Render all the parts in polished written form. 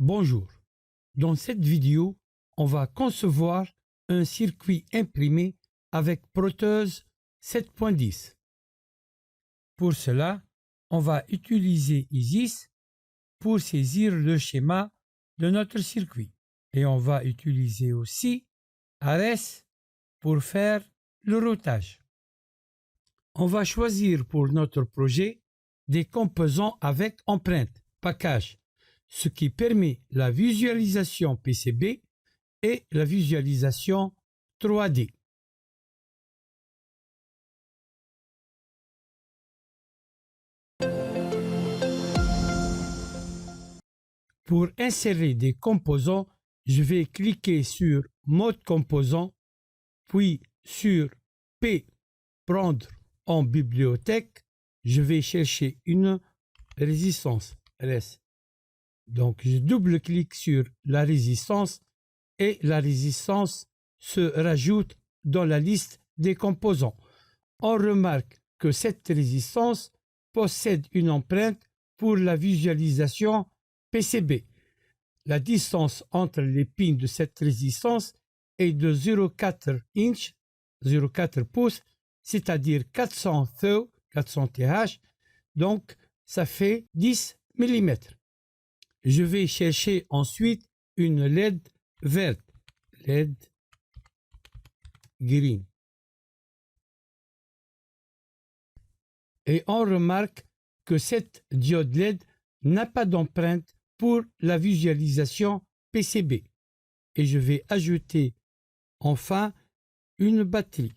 Bonjour. Dans cette vidéo, on va concevoir un circuit imprimé avec Proteus 7.10. Pour cela, on va utiliser Isis pour saisir le schéma de notre circuit. Et on va utiliser aussi Ares pour faire le routage. On va choisir pour notre projet des composants avec empreinte, package, ce qui permet la visualisation PCB et la visualisation 3D. Pour insérer des composants, je vais cliquer sur Mode composant, puis sur P, prendre en bibliothèque. Je vais chercher une résistance RS. Donc, je double-clique sur la résistance et la résistance se rajoute dans la liste des composants. On remarque que cette résistance possède une empreinte pour la visualisation PCB. La distance entre les pins de cette résistance est de 0,4 inch, 0,4 pouces, c'est-à-dire 400 TH, donc ça fait 10 mm. Je vais chercher ensuite une LED verte, LED green. Et on remarque que cette diode LED n'a pas d'empreinte pour la visualisation PCB. Et je vais ajouter enfin une batterie.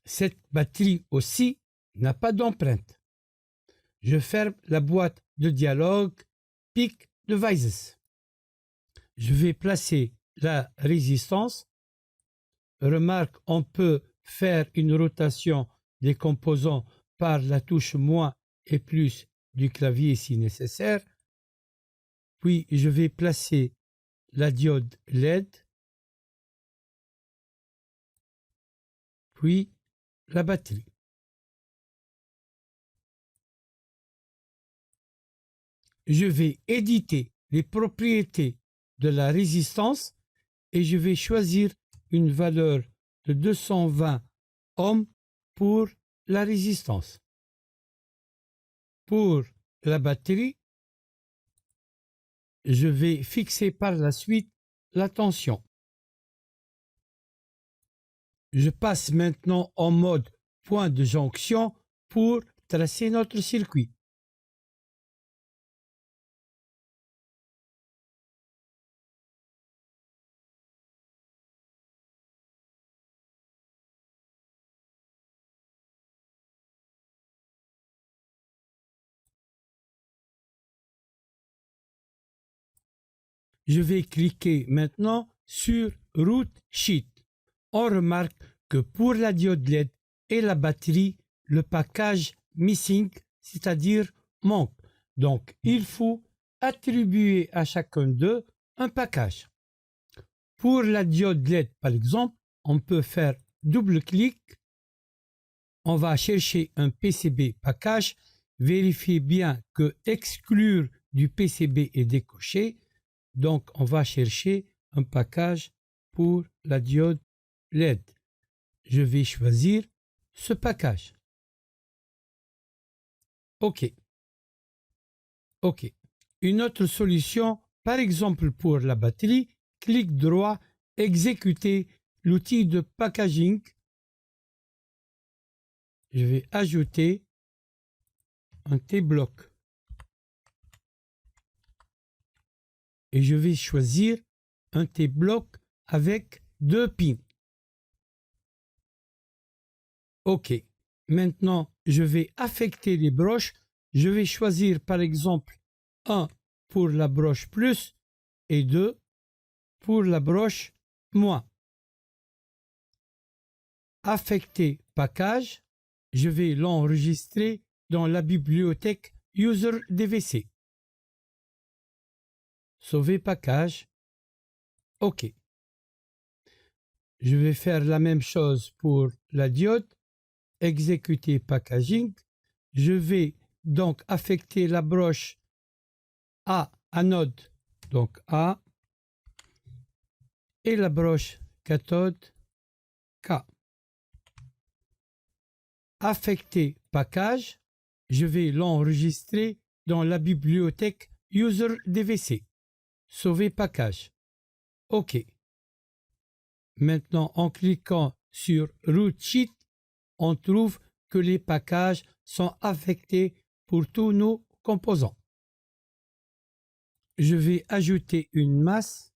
Cette batterie aussi n'a pas d'empreinte. Je ferme la boîte de dialogue Peak Devices. Je vais placer la résistance. Remarque, on peut faire une rotation des composants par la touche moins et plus du clavier si nécessaire. Puis je vais placer la diode LED, puis la batterie. Je vais éditer les propriétés de la résistance et je vais choisir une valeur de 220 ohms pour la résistance. Pour la batterie, je vais fixer par la suite la tension. Je passe maintenant en mode point de jonction pour tracer notre circuit. Je vais cliquer maintenant sur Route Sheet. On remarque que pour la diode LED et la batterie, le package missing, c'est-à-dire manque. Donc, il faut attribuer à chacun d'eux un package. Pour la diode LED, par exemple, on peut faire double-clic. On va chercher un PCB package. Vérifiez bien que exclure du PCB est décoché. Donc, on va chercher un package pour la diode LED. Je vais choisir ce package. OK. OK. Une autre solution, par exemple pour la batterie, clic droit, exécuter l'outil de packaging. Je vais ajouter un T-bloc. Et je vais choisir un T-bloc avec 2 pins. OK. Maintenant, je vais affecter les broches. Je vais choisir par exemple 1 pour la broche plus et 2 pour la broche moins. Affecter package. Je vais l'enregistrer dans la bibliothèque User DVC. Sauver package. OK. Je vais faire la même chose pour la diode. Exécuter packaging. Je vais donc affecter la broche à anode, donc A, et la broche cathode K. Affecter package, je vais l'enregistrer dans la bibliothèque user dvc. Sauver package. OK. Maintenant, en cliquant sur root sheet, on trouve que les packages sont affectés pour tous nos composants. Je vais ajouter une masse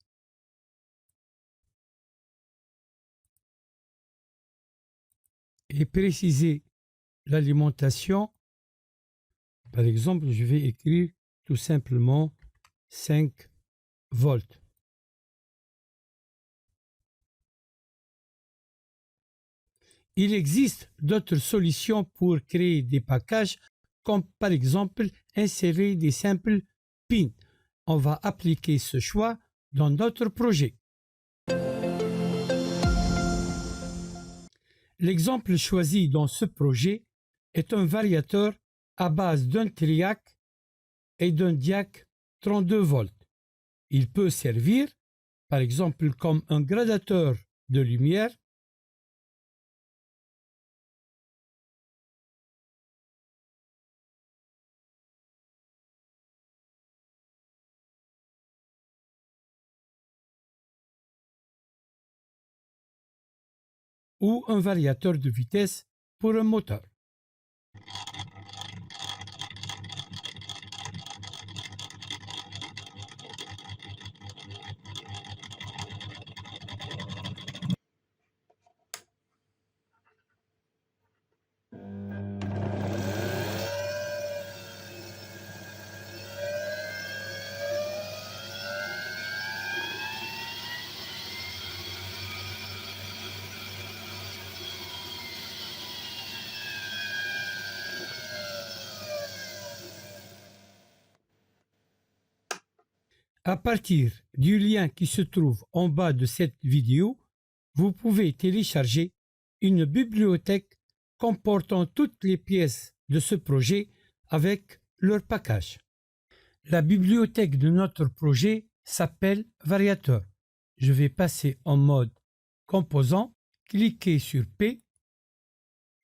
et préciser l'alimentation. Par exemple, je vais écrire tout simplement 5 volts. Il existe d'autres solutions pour créer des packages, comme par exemple insérer des simples pins. On va appliquer ce choix dans notre projet. L'exemple choisi dans ce projet est un variateur à base d'un triac et d'un diac 32 volts. Il peut servir, par exemple, comme un gradateur de lumière ou un variateur de vitesse pour un moteur. À partir du lien qui se trouve en bas de cette vidéo, vous pouvez télécharger une bibliothèque comportant toutes les pièces de ce projet avec leur package. La bibliothèque de notre projet s'appelle Variateur. Je vais passer en mode composant, cliquer sur P.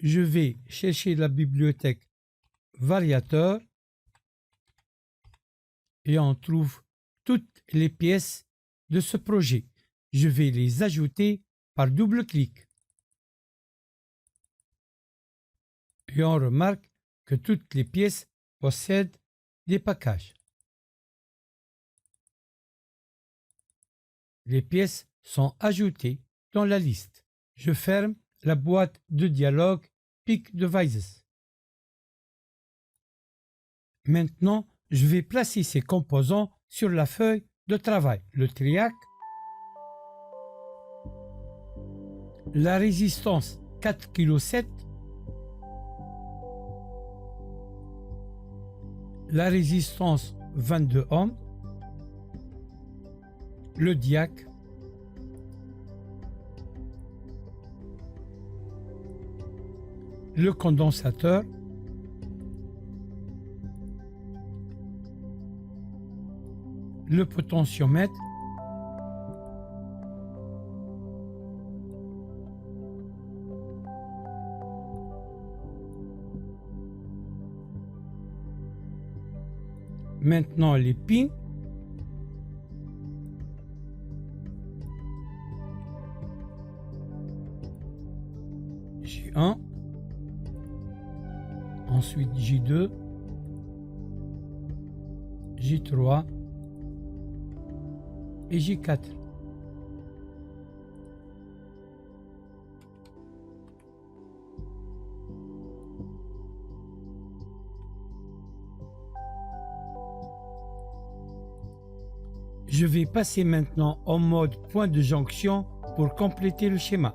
Je vais chercher la bibliothèque Variateur et on trouve toutes les pièces de ce projet. Je vais les ajouter par double clic. Et on remarque que toutes les pièces possèdent des packages. Les pièces sont ajoutées dans la liste. Je ferme la boîte de dialogue Pick Devices. Maintenant, je vais placer ces composants sur la feuille de travail. Le triac, la résistance 4,7 kg, la résistance 22 ohms, le diac, le condensateur, le potentiomètre, maintenant les pins, J1, ensuite J2, J3 et J4. Je vais passer maintenant en mode point de jonction pour compléter le schéma.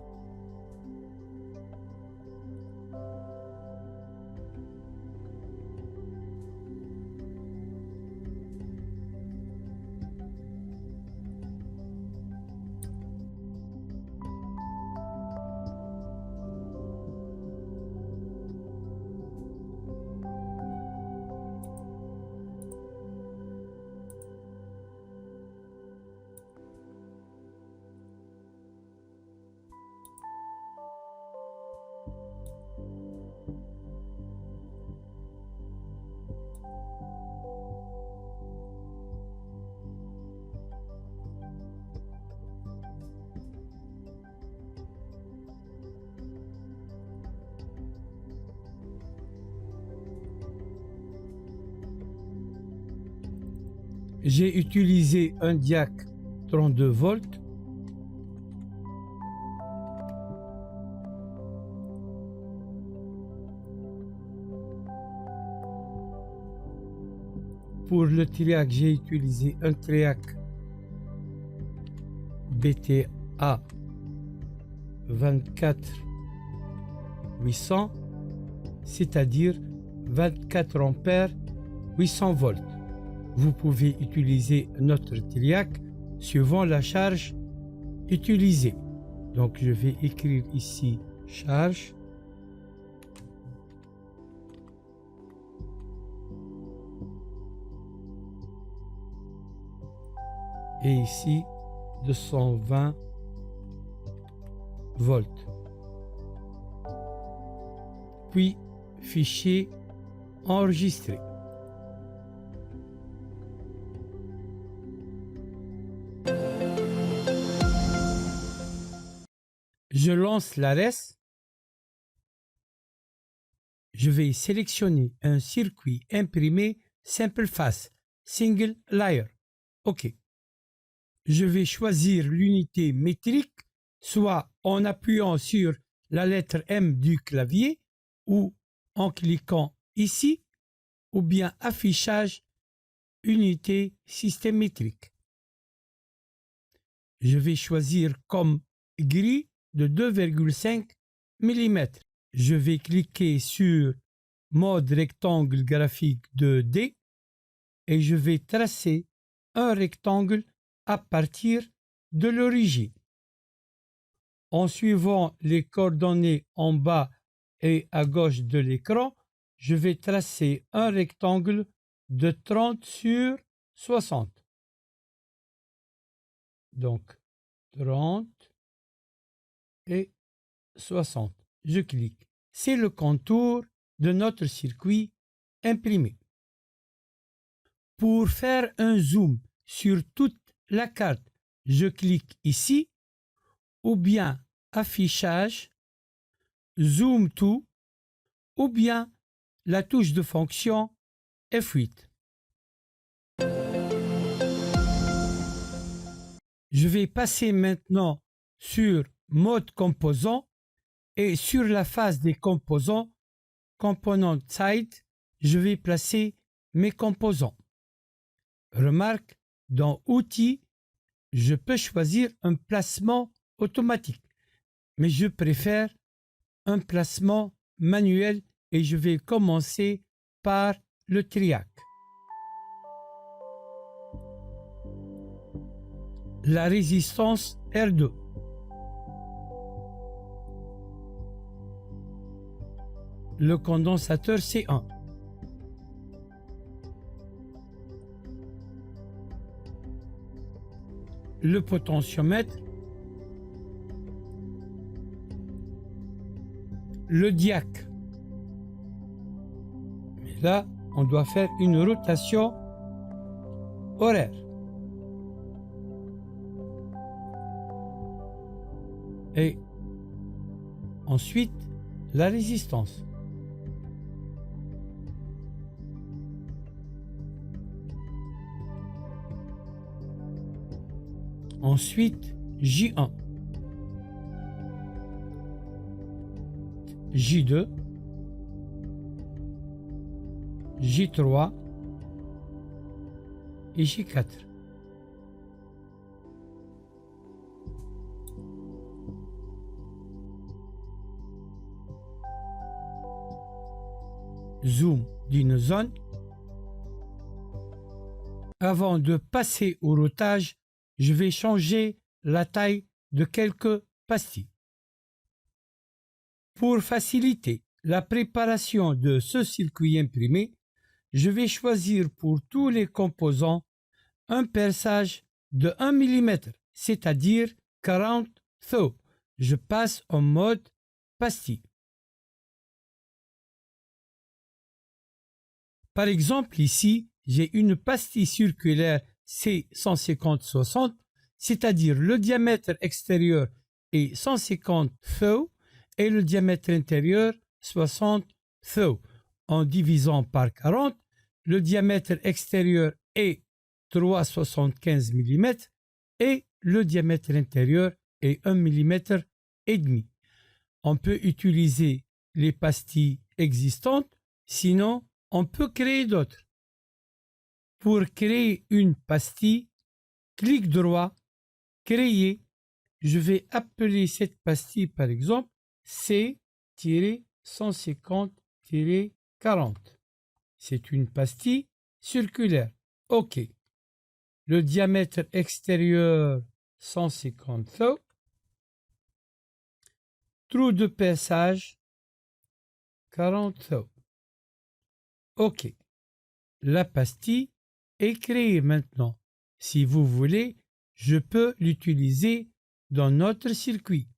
J'ai utilisé un diac 32 volts. Pour le triac, j'ai utilisé un triac BTA 24800, c'est-à-dire 24 ampères 800 volts. Vous pouvez utiliser notre triac suivant la charge utilisée. Donc je vais écrire ici charge. Et ici 220 volts. Puis fichier enregistré. Je lance l'ARES. Je vais sélectionner un circuit imprimé simple face, single layer. OK. Je vais choisir l'unité métrique, soit en appuyant sur la lettre M du clavier ou en cliquant ici, ou bien affichage unité système métrique. Je vais choisir comme grille de 2,5 mm. Je vais cliquer sur mode rectangle graphique 2D et je vais tracer un rectangle à partir de l'origine. En suivant les coordonnées en bas et à gauche de l'écran, je vais tracer un rectangle de 30 sur 60. Donc 30 et 60. Je clique. C'est le contour de notre circuit imprimé. Pour faire un zoom sur toute la carte, je clique ici, ou bien affichage, zoom to, ou bien la touche de fonction F8. Je vais passer maintenant sur mode composant et sur la face des composants, component side, je vais placer mes composants. Remarque, dans outils, je peux choisir un placement automatique, mais je préfère un placement manuel et je vais commencer par le triac. La résistance R2. Le condensateur C1. Le potentiomètre. Le diac. Mais là, on doit faire une rotation horaire. Et ensuite, la résistance. Ensuite, J1. J2. J3 et J4. Zoom d'une zone. Avant de passer au routage, je vais changer la taille de quelques pastilles. Pour faciliter la préparation de ce circuit imprimé, je vais choisir pour tous les composants un perçage de 1 mm, c'est-à-dire 40 thou. Je passe en mode pastille. Par exemple, ici, j'ai une pastille circulaire C150-60, c'est-à-dire le diamètre extérieur est 150 thou et le diamètre intérieur 60 thou. En divisant par 40, le diamètre extérieur est 3,75 mm et le diamètre intérieur est 1,5 mm. On peut utiliser les pastilles existantes, sinon on peut créer d'autres. Pour créer une pastille, clic droit, créer. Je vais appeler cette pastille par exemple C-150-40. C'est une pastille circulaire. OK. Le diamètre extérieur 150 thou. Trou de perçage 40 thou. OK. La pastille est créée maintenant. Si vous voulez, je peux l'utiliser dans notre circuit.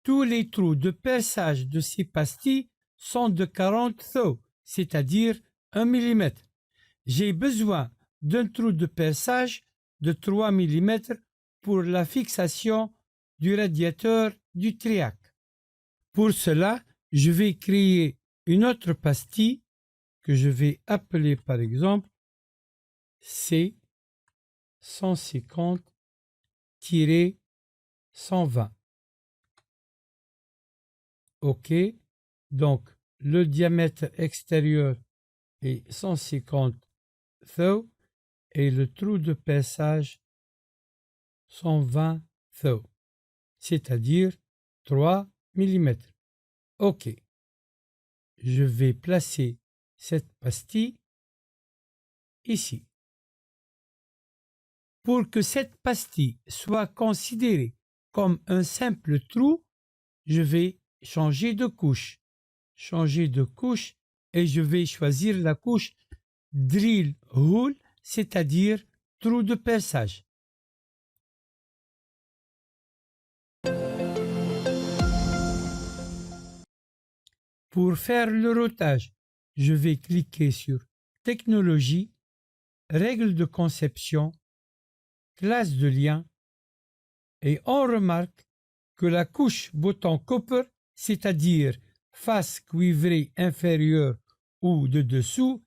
Tous les trous de perçage de ces pastilles sont de 40 thou, c'est-à-dire 1 mm. J'ai besoin d'un trou de perçage de 3 mm pour la fixation du radiateur du triac. Pour cela, je vais créer une autre pastille que je vais appeler par exemple C150-120. OK, donc le diamètre extérieur est 150 thou et le trou de perçage 120 thou, c'est-à-dire 3 mm. OK, je vais placer cette pastille ici. Pour que cette pastille soit considérée comme un simple trou, je vais changer de couche. Et je vais choisir la couche drill hole, c'est-à-dire trou de perçage. Pour faire le routage, je vais cliquer sur Technologie, Règles de conception, Classe de lien, et on remarque que la couche bouton copper, c'est-à-dire face cuivrée inférieure ou de dessous,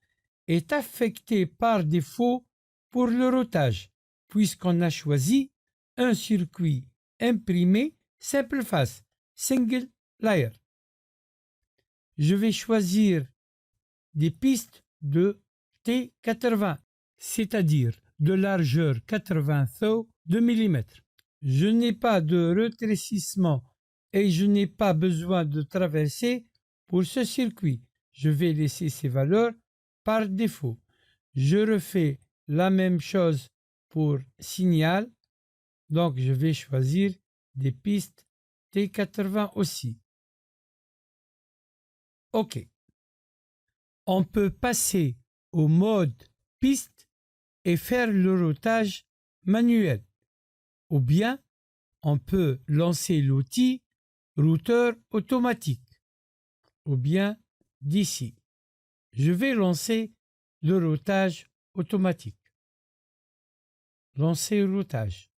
est affectée par défaut pour le routage, puisqu'on a choisi un circuit imprimé simple face, single layer. Je vais choisir des pistes de T80, c'est-à-dire de largeur 80 thou de millimètres. Je n'ai pas de rétrécissement et je n'ai pas besoin de traverser pour ce circuit. Je vais laisser ces valeurs par défaut. Je refais la même chose pour signal, donc je vais choisir des pistes T80 aussi. OK. On peut passer au mode piste et faire le routage manuel. Ou bien, on peut lancer l'outil routeur automatique. Ou bien, d'ici. Je vais lancer le routage automatique. Lancer routage.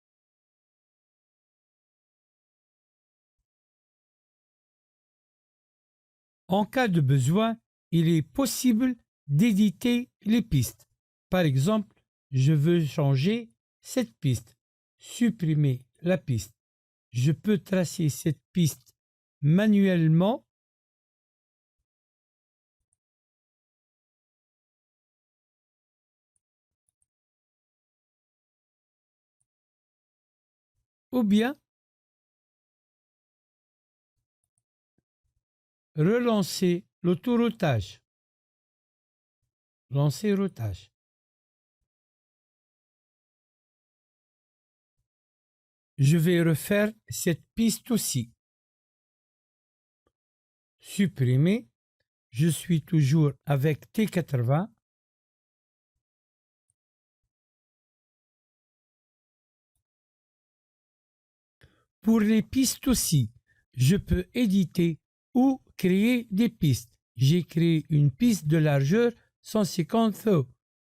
En cas de besoin, il est possible d'éditer les pistes. Par exemple, je veux changer cette piste, supprimer la piste. Je peux tracer cette piste manuellement ou bien relancer l'autoroutage. Lancer routage. Je vais refaire cette piste aussi. Supprimer. Je suis toujours avec T80. Pour les pistes aussi, je peux éditer ou créer des pistes. J'ai créé une piste de largeur 150 thou.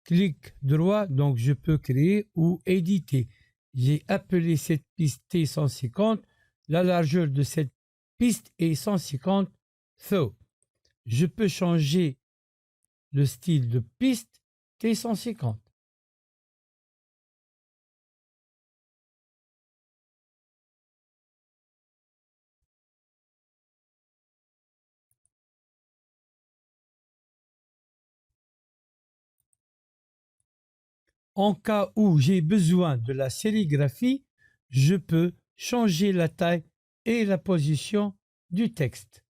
Clic droit, donc je peux créer ou éditer. J'ai appelé cette piste T150. La largeur de cette piste est 150 thou. Je peux changer le style de piste T150. En cas où j'ai besoin de la sérigraphie, je peux changer la taille et la position du texte.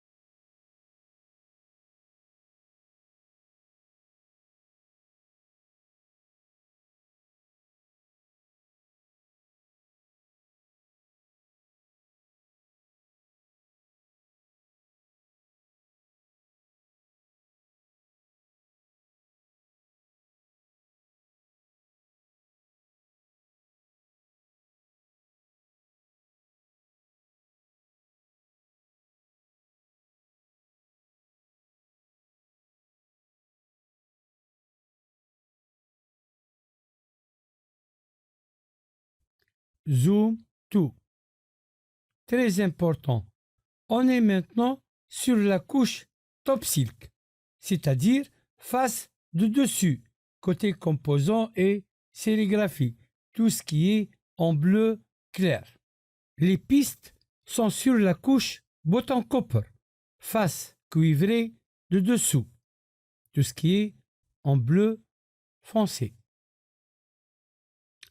Zoom to. Très important. On est maintenant sur la couche top silk, c'est-à-dire face de dessus, côté composant et sérigraphie, tout ce qui est en bleu clair. Les pistes sont sur la couche bottom copper, face cuivrée de dessous, tout ce qui est en bleu foncé.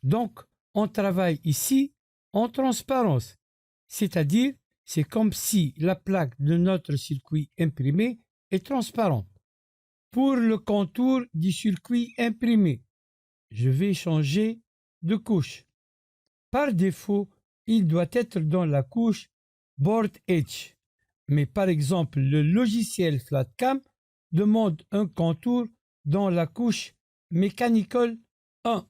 Donc, on travaille ici en transparence, c'est-à-dire c'est comme si la plaque de notre circuit imprimé est transparente. Pour le contour du circuit imprimé, je vais changer de couche. Par défaut, il doit être dans la couche Board Edge. Mais par exemple, le logiciel FlatCam demande un contour dans la couche Mechanical 1.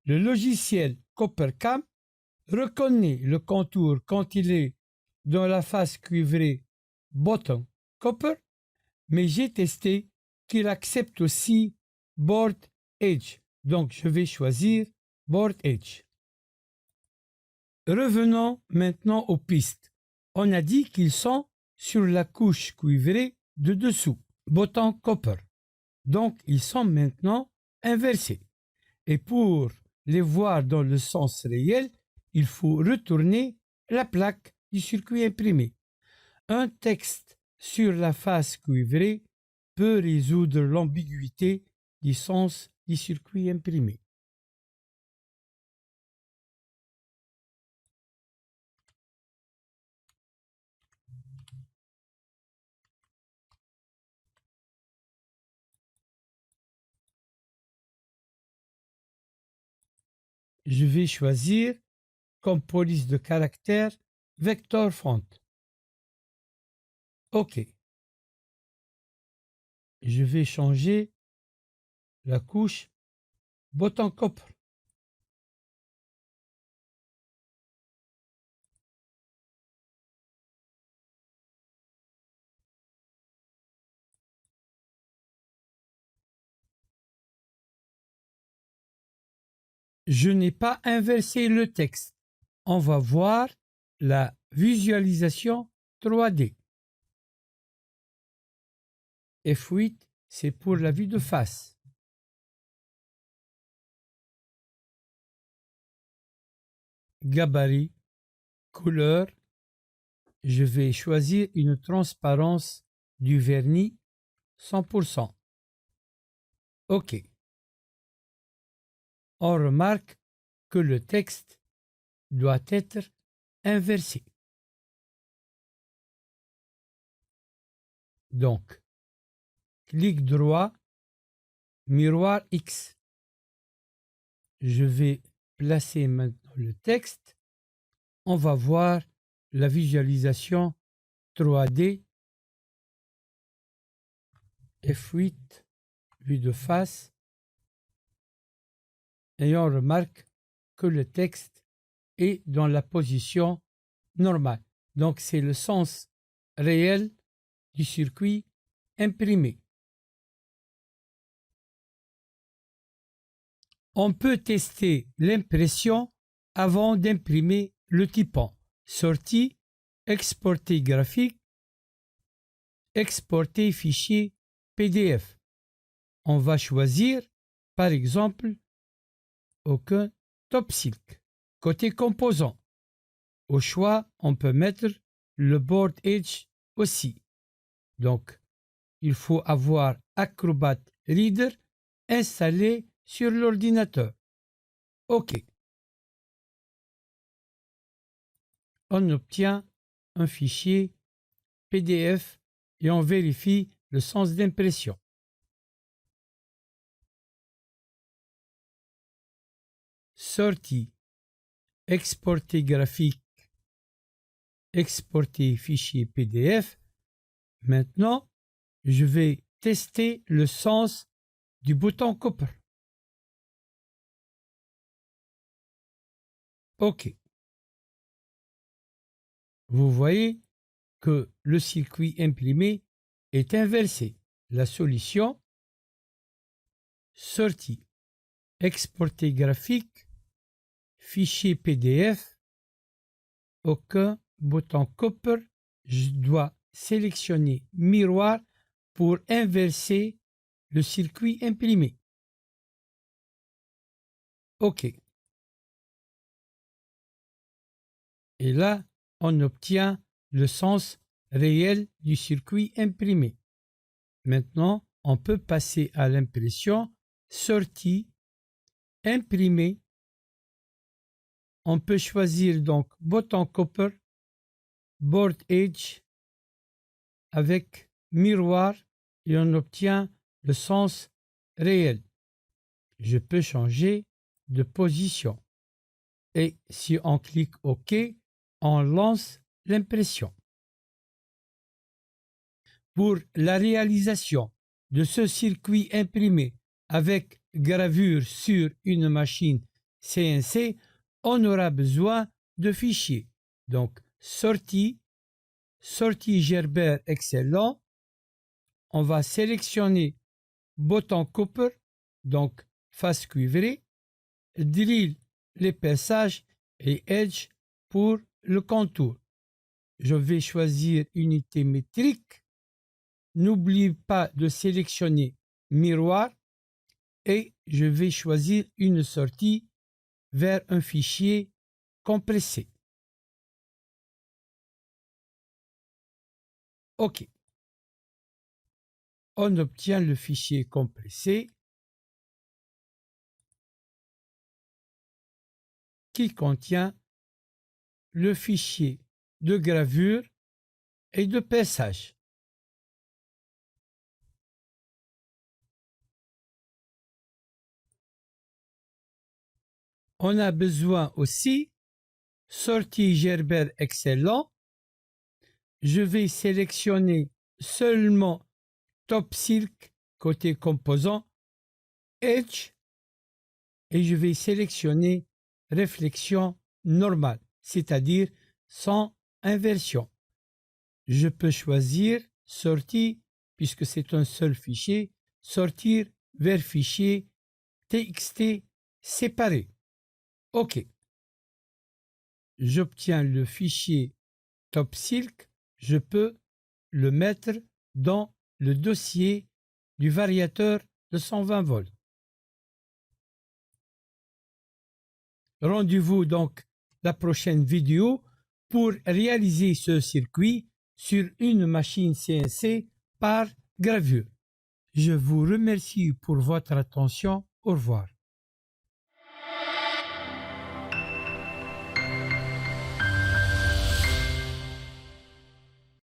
Le logiciel CopperCam reconnaît le contour quand il est dans la face cuivrée Bottom Copper, mais j'ai testé qu'il accepte aussi Board Edge. Donc je vais choisir Board Edge. Revenons maintenant aux pistes. On a dit qu'ils sont sur la couche cuivrée de dessous, Bottom Copper. Donc ils sont maintenant inversés. Et pour les voir dans le sens réel, il faut retourner la plaque du circuit imprimé. Un texte sur la face cuivrée peut résoudre l'ambiguïté du sens du circuit imprimé. Je vais choisir comme police de caractère Vector Font. OK. Je vais changer la couche Bottom Copper. Je n'ai pas inversé le texte. On va voir la visualisation 3D. F8, c'est pour la vue de face. Gabarit, couleur. Je vais choisir une transparence du vernis 100%. OK. On remarque que le texte doit être inversé. Donc, clic droit, miroir X. Je vais placer maintenant le texte. On va voir la visualisation 3D. F8, vue de face. Et on remarque que le texte est dans la position normale. Donc, c'est le sens réel du circuit imprimé. On peut tester l'impression avant d'imprimer le typant. Sortie, exporter graphique, exporter fichier PDF. On va choisir, par exemple, aucun Top Silk. Côté composant, au choix, on peut mettre le Board Edge aussi. Donc, il faut avoir Acrobat Reader installé sur l'ordinateur. OK. On obtient un fichier PDF et on vérifie le sens d'impression. Sortie, exporter graphique, exporter fichier PDF. Maintenant, je vais tester le sens du bouton Copper. OK. Vous voyez que le circuit imprimé est inversé. La solution, sortie, exporter graphique, fichier PDF, aucun bouton Copper, je dois sélectionner miroir pour inverser le circuit imprimé. OK. Et là, on obtient le sens réel du circuit imprimé. Maintenant, on peut passer à l'impression, sortie, imprimer. On peut choisir donc bouton Copper, Board Edge avec miroir et on obtient le sens réel. Je peux changer de position. Et si on clique OK, on lance l'impression. Pour la réalisation de ce circuit imprimé avec gravure sur une machine CNC, on aura besoin de fichiers. Donc, sortie Gerber excellent. On va sélectionner bouton Copper, donc face cuivrée, drill l'épaissage et edge pour le contour. Je vais choisir unité métrique. N'oublie pas de sélectionner miroir et je vais choisir une sortie vers un fichier compressé. OK. On obtient le fichier compressé qui contient le fichier de gravure et de paissage. On a besoin aussi, sortie Gerber excellent. Je vais sélectionner seulement Top Silk côté composant, Edge, et je vais sélectionner réflexion normale, c'est-à-dire sans inversion. Je peux choisir sortie, puisque c'est un seul fichier, sortir vers fichier TXT séparé. OK. J'obtiens le fichier Top Silk, je peux le mettre dans le dossier du variateur de 120 volts. Rendez-vous donc la prochaine vidéo pour réaliser ce circuit sur une machine CNC par gravure. Je vous remercie pour votre attention. Au revoir.